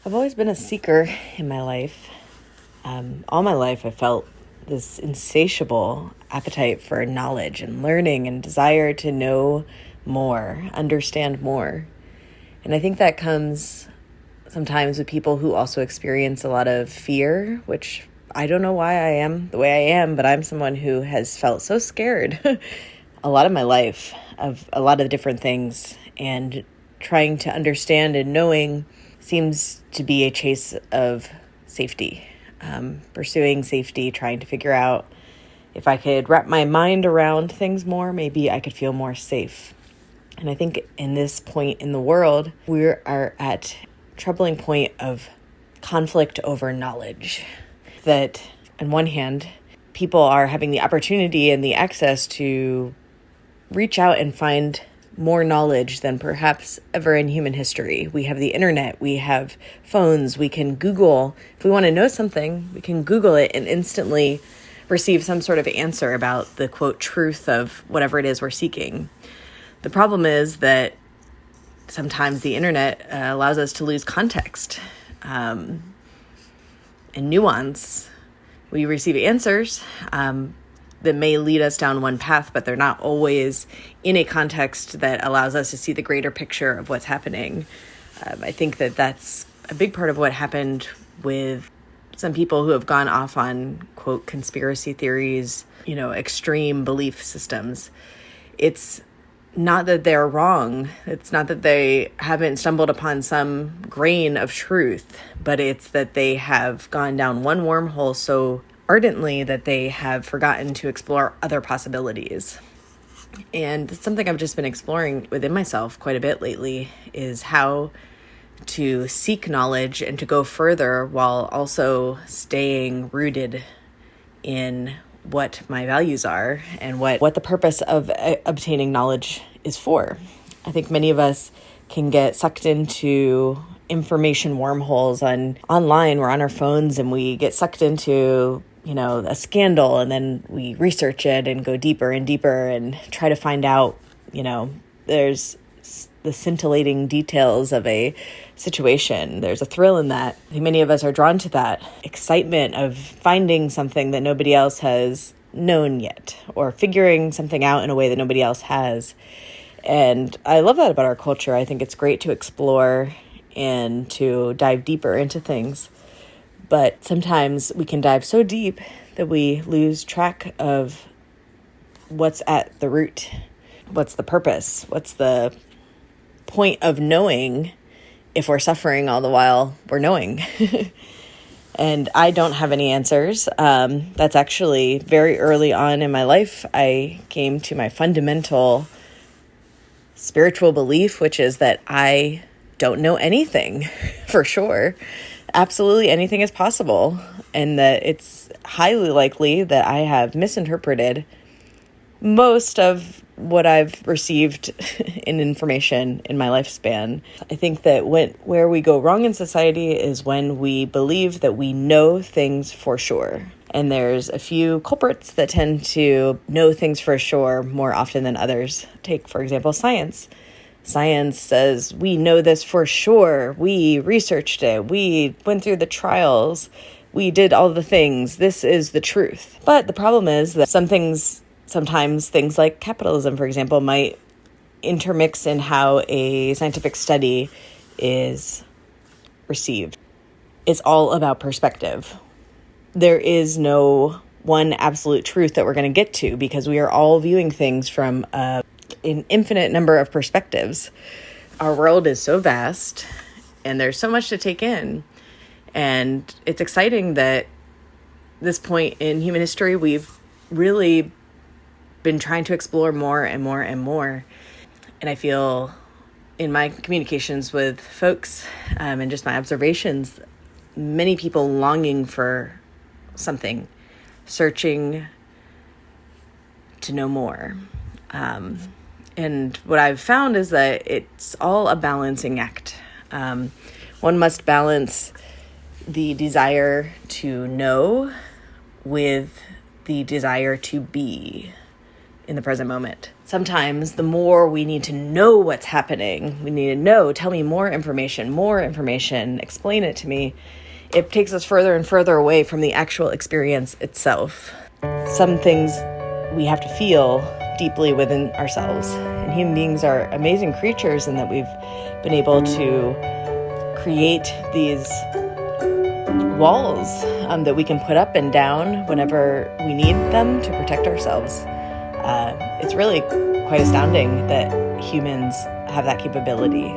I've always been a seeker in my life. All my life, I felt this insatiable appetite for knowledge and learning and desire to know more, understand more. And I think that comes sometimes with people who also experience a lot of fear, which I don't know why I am the way I am, but I'm someone who has felt so scared a lot of my life of a lot of different things, and trying to understand and knowing seems to be a chase of safety, pursuing safety, trying to figure out if I could wrap my mind around things more, maybe I could feel more safe. And I think in this point in the world, we are at a troubling point of conflict over knowledge. That on one hand, people are having the opportunity and the access to reach out and find more knowledge than perhaps ever in human history. We have the internet, we have phones, we can Google. If we want to know something, we can Google it and instantly receive some sort of answer about the, quote, truth of whatever it is we're seeking. The problem is that sometimes the internet allows us to lose context and nuance. We receive answers that may lead us down one path, but they're not always in a context that allows us to see the greater picture of what's happening. I think that that's a big part of what happened with some people who have gone off on, quote, conspiracy theories, extreme belief systems. It's not that they're wrong. It's not that they haven't stumbled upon some grain of truth, but it's that they have gone down one wormhole so ardently that they have forgotten to explore other possibilities. And something I've just been exploring within myself quite a bit lately is how to seek knowledge and to go further while also staying rooted in what my values are and what the purpose of obtaining knowledge is for. I think many of us can get sucked into information wormholes online. We're on our phones and we get sucked into a scandal, and then we research it and go deeper and deeper and try to find out, there's the scintillating details of a situation. There's a thrill in that. I think many of us are drawn to that excitement of finding something that nobody else has known yet, or figuring something out in a way that nobody else has. And I love that about our culture. I think it's great to explore and to dive deeper into things. But sometimes we can dive so deep that we lose track of what's at the root. What's the purpose? What's the point of knowing if we're suffering all the while we're knowing? And I don't have any answers. That's actually very early on in my life. I came to my fundamental spiritual belief, which is that I don't know anything for sure. Absolutely anything is possible, and that it's highly likely that I have misinterpreted most of what I've received in information in my lifespan. I think that where we go wrong in society is when we believe that we know things for sure. And there's a few culprits that tend to know things for sure more often than others. Take, for example, science. Science says, we know this for sure. We researched it. We went through the trials. We did all the things. This is the truth. But the problem is that sometimes things like capitalism, for example, might intermix in how a scientific study is received. It's all about perspective. There is no one absolute truth that we're going to get to, because we are all viewing things from an infinite number of perspectives. Our world is so vast and there's so much to take in. And it's exciting that this point in human history, we've really been trying to explore more and more and more. And I feel in my communications with folks and just my observations, many people longing for something, searching to know more. And what I've found is that it's all a balancing act. One must balance the desire to know with the desire to be in the present moment. sometimes the more we need to know what's happening, we need to know, tell me more information, explain it to me, it takes us further and further away from the actual experience itself. Some things we have to feel deeply within ourselves. And human beings are amazing creatures in that we've been able to create these walls that we can put up and down whenever we need them to protect ourselves. It's really quite astounding that humans have that capability.